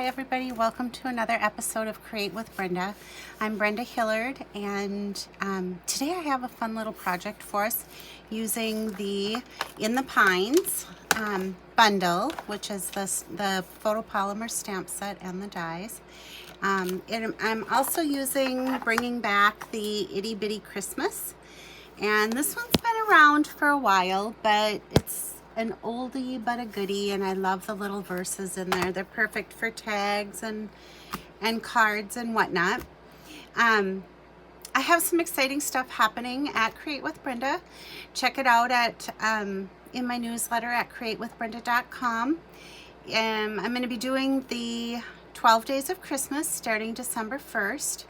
Hi everybody, welcome to another episode of Create with Brenda. I'm Brenda Hillard, and today I have a fun little project for us using the In the Pines bundle, which is the photopolymer stamp set and the dies. And I'm also bringing back the Itty Bitty Christmas, and this one's been around for a while, but it's an oldie but a goodie, and I love the little verses in there. They're perfect for tags and cards and whatnot. I have some exciting stuff happening at Create with Brenda. Check it out at in my newsletter at createwithbrenda.com. I'm going to be doing the 12 Days of Christmas starting December 1st,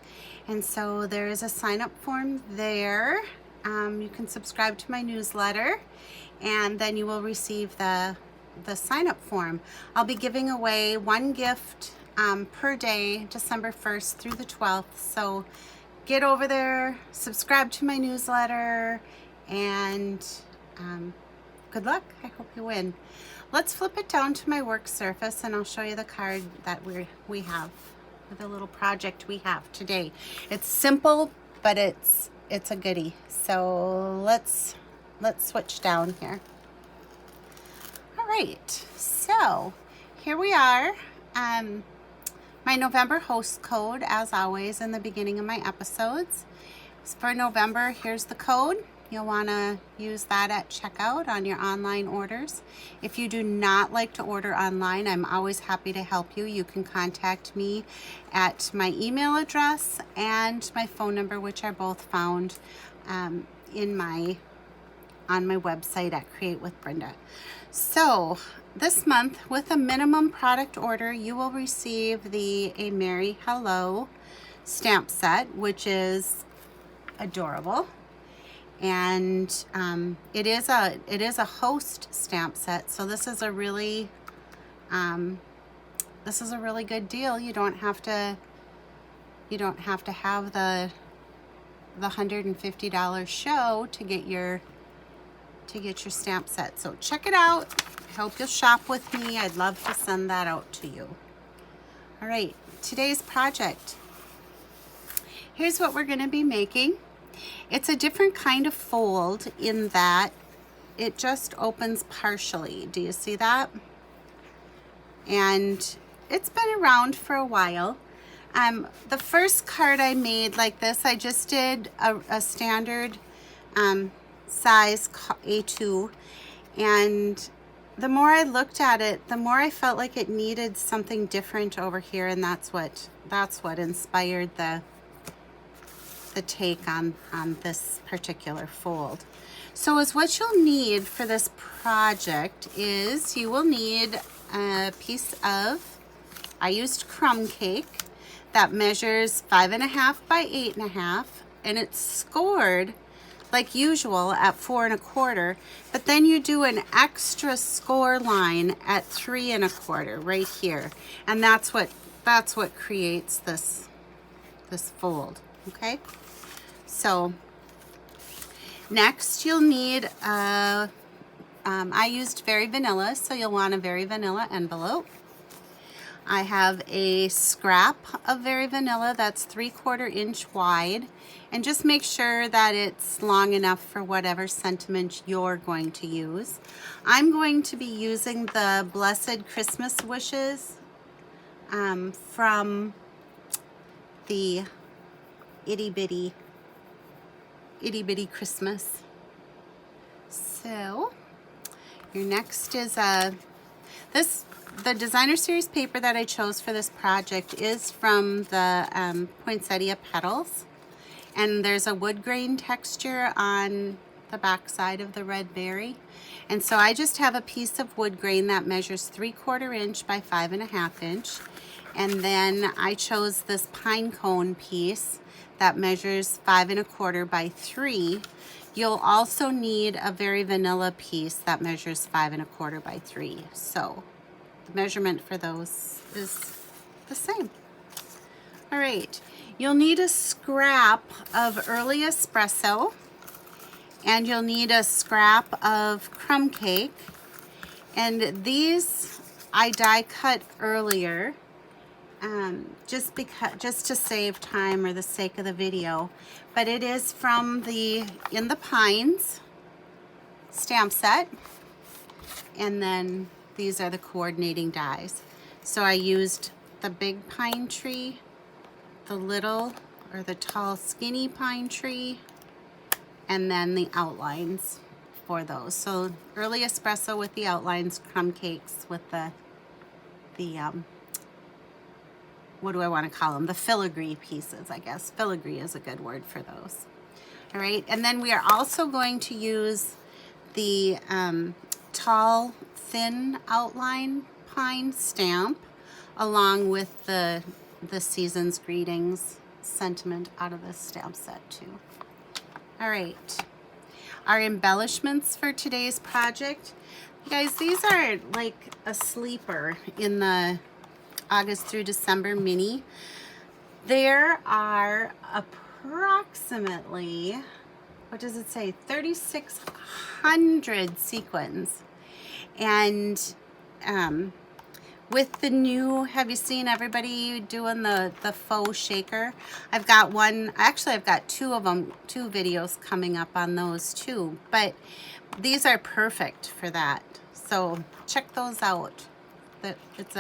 and so there is a sign-up form there. You can subscribe to my newsletter, and then you will receive the sign-up form. I'll be giving away one gift per day, December 1st through the 12th. So get over there, subscribe to my newsletter, and good luck. I hope you win. Let's flip it down to my work surface, and I'll show you the card that we have, the little project we have today. It's simple, but it's a goodie. So let's switch down here. All right, so here we are. My November host code, as always, in the beginning of my episodes. So for November, here's the code. You'll want to use that at checkout on your online orders. If you do not like to order online, I'm always happy to help you. You can contact me at my email address and my phone number, which are both found on my website at Create with Brenda. So this month, with a minimum product order, you will receive the A Merry Hello stamp set, which is adorable. And it is a host stamp set, so this is a really good deal. You don't have to have the $150 show to get your stamp set. So check it out. I hope you'll shop with me. I'd love to send that out to you. All right, today's project. Here's what we're going to be making. It's a different kind of fold in that it just opens partially. Do you see that? And it's been around for a while. The first card I made like this, I just did a standard size A2, and the more I looked at it, the more I felt like it needed something different over here, and that's what inspired the take on this particular fold. So what you'll need for this project is you will need a piece of, I used Crumb Cake that measures 5.5 by 8.5, and it's scored like usual at 4 1/4, but then you do an extra score line at 3 1/4 right here, and that's what creates this fold. Okay, so next you'll need I used Very Vanilla, so you'll want a Very Vanilla envelope. I have a scrap of Very Vanilla that's 3/4 inch wide, and just make sure that it's long enough for whatever sentiment you're going to use. I'm going to be using the Blessed Christmas Wishes from the Itty Bitty Christmas. So your next is the designer series paper that I chose for this project is from the Poinsettia Petals, and there's a wood grain texture on the back side of the red berry, and so I just have a piece of wood grain that measures 3/4 inch by 5.5 inch, and then I chose this pine cone piece that measures 5 1/4 by 3. You'll also need a Very Vanilla piece that measures 5 1/4 by 3. So the measurement for those is the same. All right, you'll need a scrap of early espresso, and you'll need a scrap of crumb cake, and these I die cut earlier just to save time or the sake of the video, but it is from the In the Pines stamp set, and then these are the coordinating dies. So I used the big pine tree, the little or the tall skinny pine tree, and then the outlines for those. So early espresso with the outlines, crumb cakes with the what do I want to call them? The filigree pieces, I guess. Filigree is a good word for those. All right, and then we are also going to use the tall, thin outline pine stamp along with the season's greetings sentiment out of this stamp set too. All right, our embellishments for today's project. You guys, these are like a sleeper in the August through December mini. There are approximately, what does it say, 3,600 sequins. And with the new, have you seen everybody doing the faux shaker? I've got one, actually I've got two of them, 2 videos coming up on those too, but these are perfect for that. So check those out. It's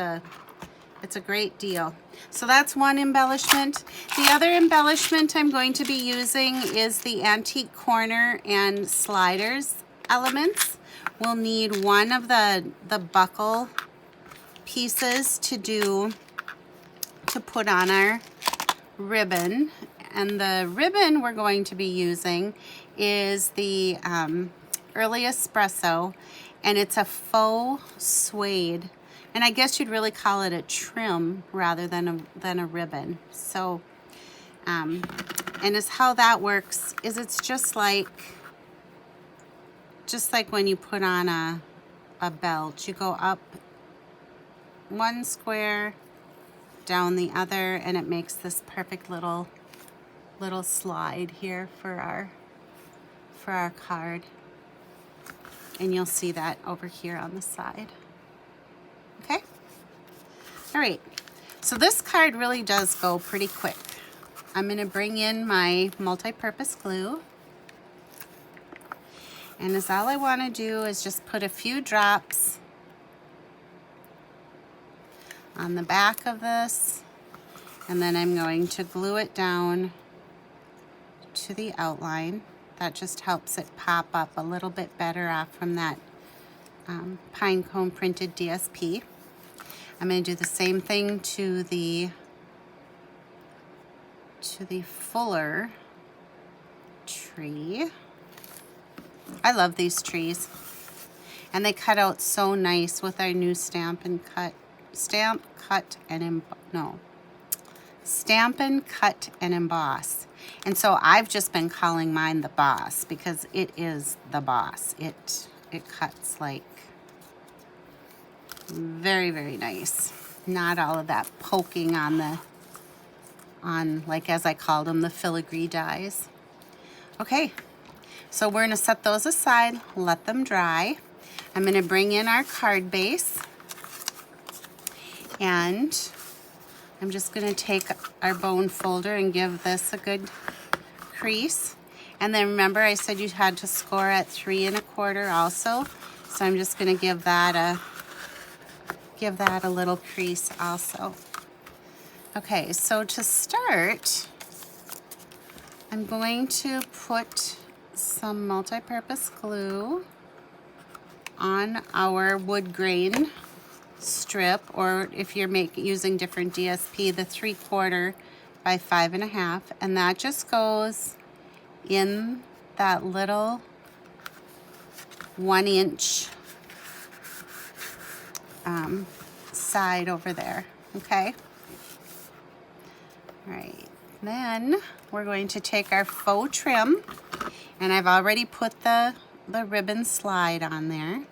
a great deal. So that's one embellishment. The other embellishment I'm going to be using is the antique corner and sliders elements. We'll need one of the buckle pieces to put on our ribbon. And the ribbon we're going to be using is the Early Espresso, and it's a faux suede. And I guess you'd really call it a trim rather than a ribbon. So, and is how that works is it's just like when you put on a belt. You go up one square, down the other, and it makes this perfect little slide here for our card. And you'll see that over here on the side. Okay? All right, so this card really does go pretty quick. I'm going to bring in my multi-purpose glue. And all I want to do is just put a few drops on the back of this, and then I'm going to glue it down to the outline. That just helps it pop up a little bit better off from that pine cone printed DSP. I'm going to do the same thing to the fuller tree. I love these trees, and they cut out so nice with our new Stamp and Cut and Emboss. And so I've just been calling mine the Boss because it is the Boss. It cuts like very, very nice. Not all of that poking on like, as I called them, the filigree dies. Okay, so we're going to set those aside, let them dry. I'm going to bring in our card base, and I'm just going to take our bone folder and give this a good crease. And then remember I said you had to score at 3 1/4 also, so I'm just going to give that a little crease also. Okay, so to start, I'm going to put some multi-purpose glue on our wood grain strip, or if you're using different DSP, the 3/4 by 5 1/2, and that just goes in that little 1 inch side over there. Okay. All right. Then we're going to take our faux trim, and I've already put the ribbon slide on there.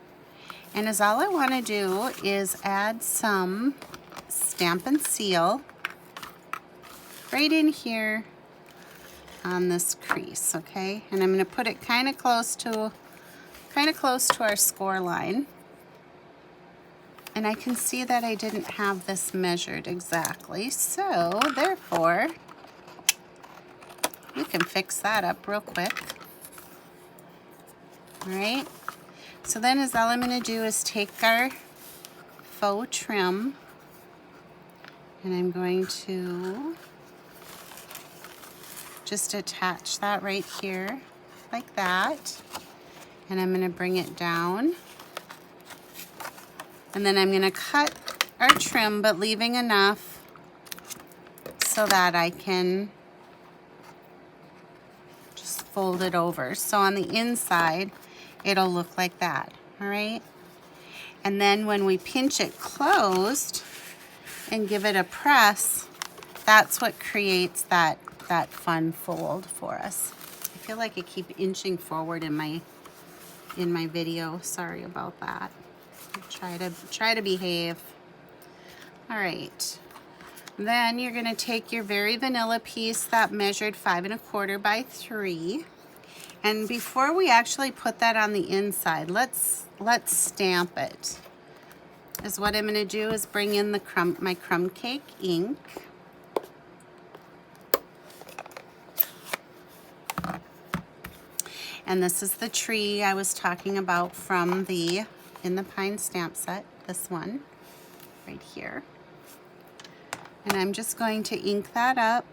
And all I want to do is add some Stamp and Seal right in here on this crease, okay? And I'm going to put it kind of close to our score line. And I can see that I didn't have this measured exactly, so therefore we can fix that up real quick. All right, so then all I'm going to do is take our faux trim, and I'm going to just attach that right here like that, and I'm going to bring it down, and then I'm going to cut our trim, but leaving enough so that I can just fold it over. So on the inside it'll look like that. All right, and then when we pinch it closed and give it a press, that's what creates that fun fold for us. I feel like I keep inching forward in my video. Sorry about that. Try to behave. All right. Then you're going to take your Very Vanilla piece that measured 5 1/4 by 3. And before we actually put that on the inside, let's stamp it. Is what I'm going to do is bring in my Crumb Cake ink. And this is the tree I was talking about from the In the Pine stamp set, this one right here. And I'm just going to ink that up.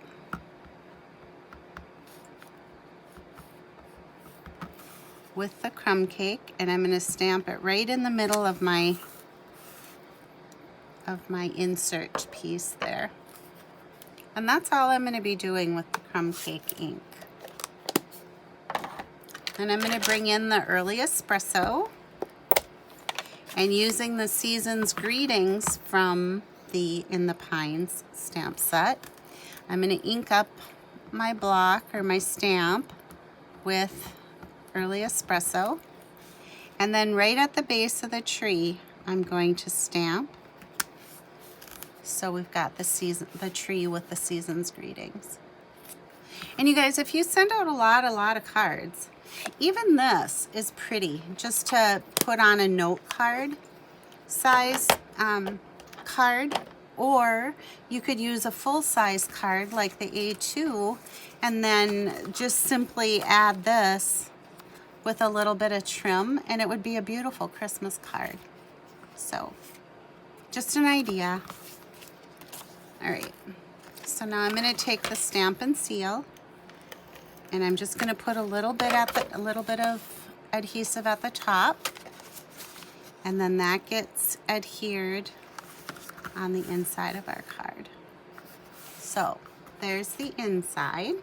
With the Crumb Cake, and I'm going to stamp it right in the middle of my insert piece there. And that's all I'm going to be doing with the Crumb Cake ink. And I'm going to bring in the early espresso, and using the Season's Greetings from the In the Pines stamp set, I'm going to ink up my block or my stamp with early espresso, and then right at the base of the tree I'm going to stamp. So we've got the tree with the Season's Greetings. And you guys, if you send out a lot of cards, even this is pretty just to put on a note card size card, or you could use a full-size card like the A2 and then just simply add this with a little bit of trim, and it would be a beautiful Christmas card. So just an idea. All right, so now I'm going to take the Stamp and Seal, and I'm just going to put a little bit of adhesive at the top, and then that gets adhered on the inside of our card. So there's the inside,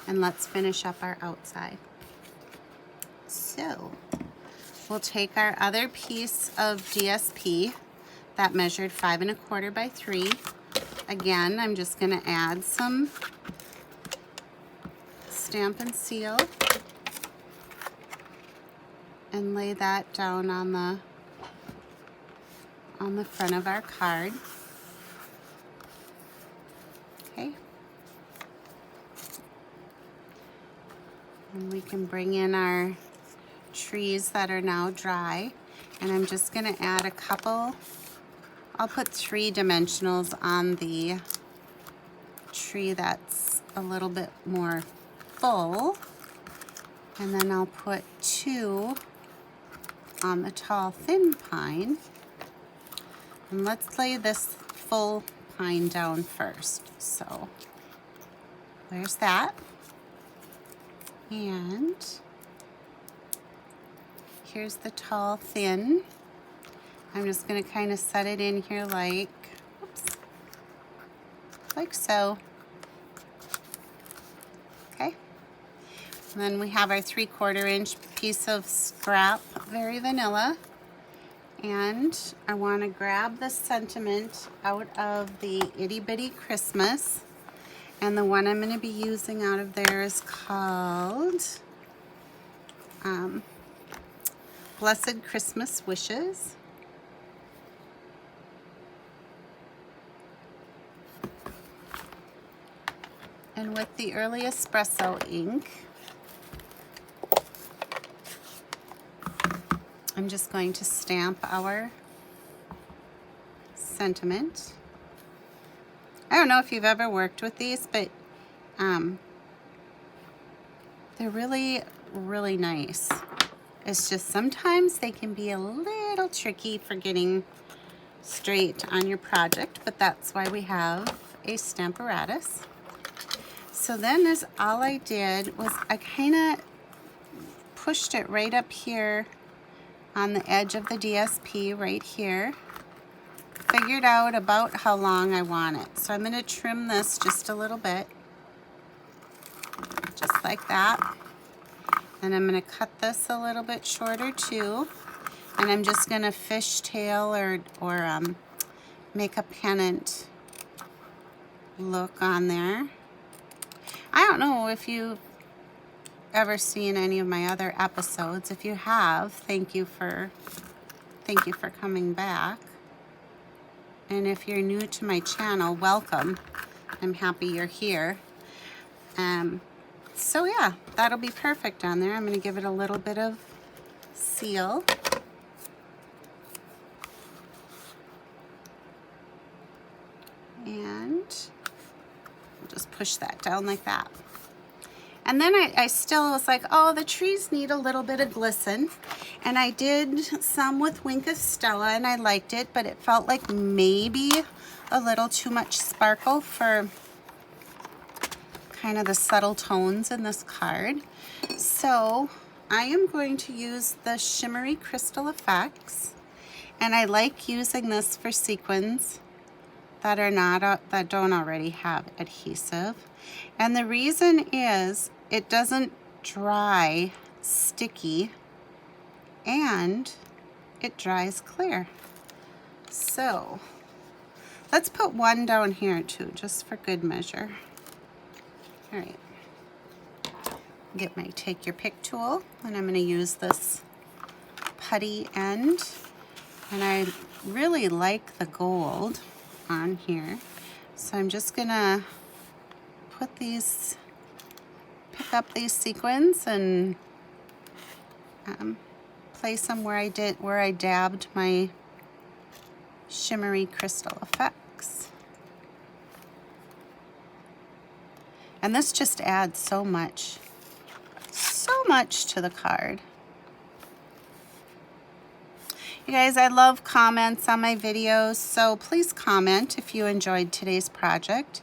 and let's finish up our outside. So we'll take our other piece of DSP that measured 5 1/4 by 3. Again, I'm just going to add some Stamp and Seal and lay that down on the front of our card. Okay. And we can bring in our trees that are now dry, and I'm just going to add a couple. I'll put 3 dimensionals on the tree that's a little bit more full, and then I'll put 2 on the tall thin pine. And let's lay this full pine down first. So there's that. And here's the tall thin. I'm just going to kind of set it in here like so. Okay. And then we have our 3/4 inch piece of scrap Very Vanilla. And I want to grab the sentiment out of the Itty Bitty Christmas. And the one I'm going to be using out of there is called Blessed Christmas Wishes. And with the early espresso ink, I'm just going to stamp our sentiment. I don't know if you've ever worked with these, but they're really, really nice. It's just sometimes they can be a little tricky for getting straight on your project, but that's why we have a Stamparatus. So then all I did was I kind of pushed it right up here on the edge of the DSP right here. Figured out about how long I want it. So I'm going to trim this just a little bit, just like that. And I'm going to cut this a little bit shorter too. And I'm just going to fishtail or make a pennant look on there. I don't know if you've ever seen any of my other episodes. If you have, thank you for coming back. And if you're new to my channel, welcome. I'm happy you're here. So yeah, that'll be perfect on there. I'm going to give it a little bit of seal. And I'll just push that down like that. And then I still was like, oh, the trees need a little bit of glisten. And I did some with Wink of Stella and I liked it, but it felt like maybe a little too much sparkle for kind of the subtle tones in this card. So I am going to use the Shimmery Crystal Effects. And I like using this for sequins that are not that don't already have adhesive. And the reason is it doesn't dry sticky and it dries clear. So let's put one down here too, just for good measure. All right, take your pick tool, and I'm going to use this putty end, and I really like the gold on here, so I'm just going to pick up these sequins and place them where I dabbed my Shimmery Crystal Effects. And this just adds so much to the card. You guys, I love comments on my videos, so please comment if you enjoyed today's project.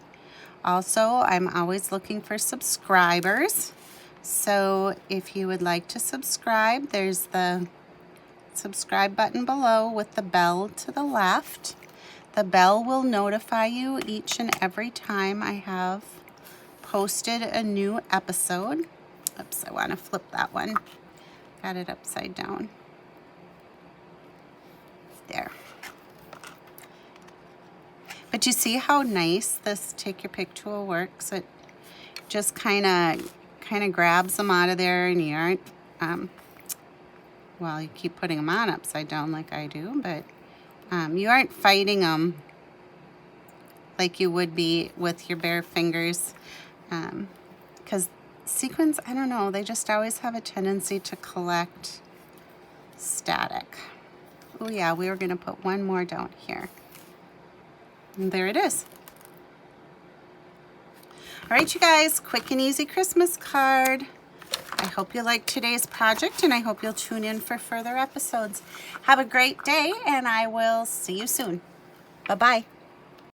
Also, I'm always looking for subscribers. So if you would like to subscribe, there's the subscribe button below with the bell to the left. The bell will notify you each and every time I have posted a new episode. Oops, I want to flip that one. Got it upside down. There. But you see how nice this take your pick tool works? It just kind of grabs them out of there, and you aren't, well, you keep putting them on upside down like I do, but you aren't fighting them like you would be with your bare fingers. Because sequins, I don't know, they just always have a tendency to collect static. Oh yeah, we were going to put one more down here. And there it is. All right, you guys, quick and easy Christmas card. I hope you liked today's project, and I hope you'll tune in for further episodes. Have a great day, and I will see you soon. Bye-bye.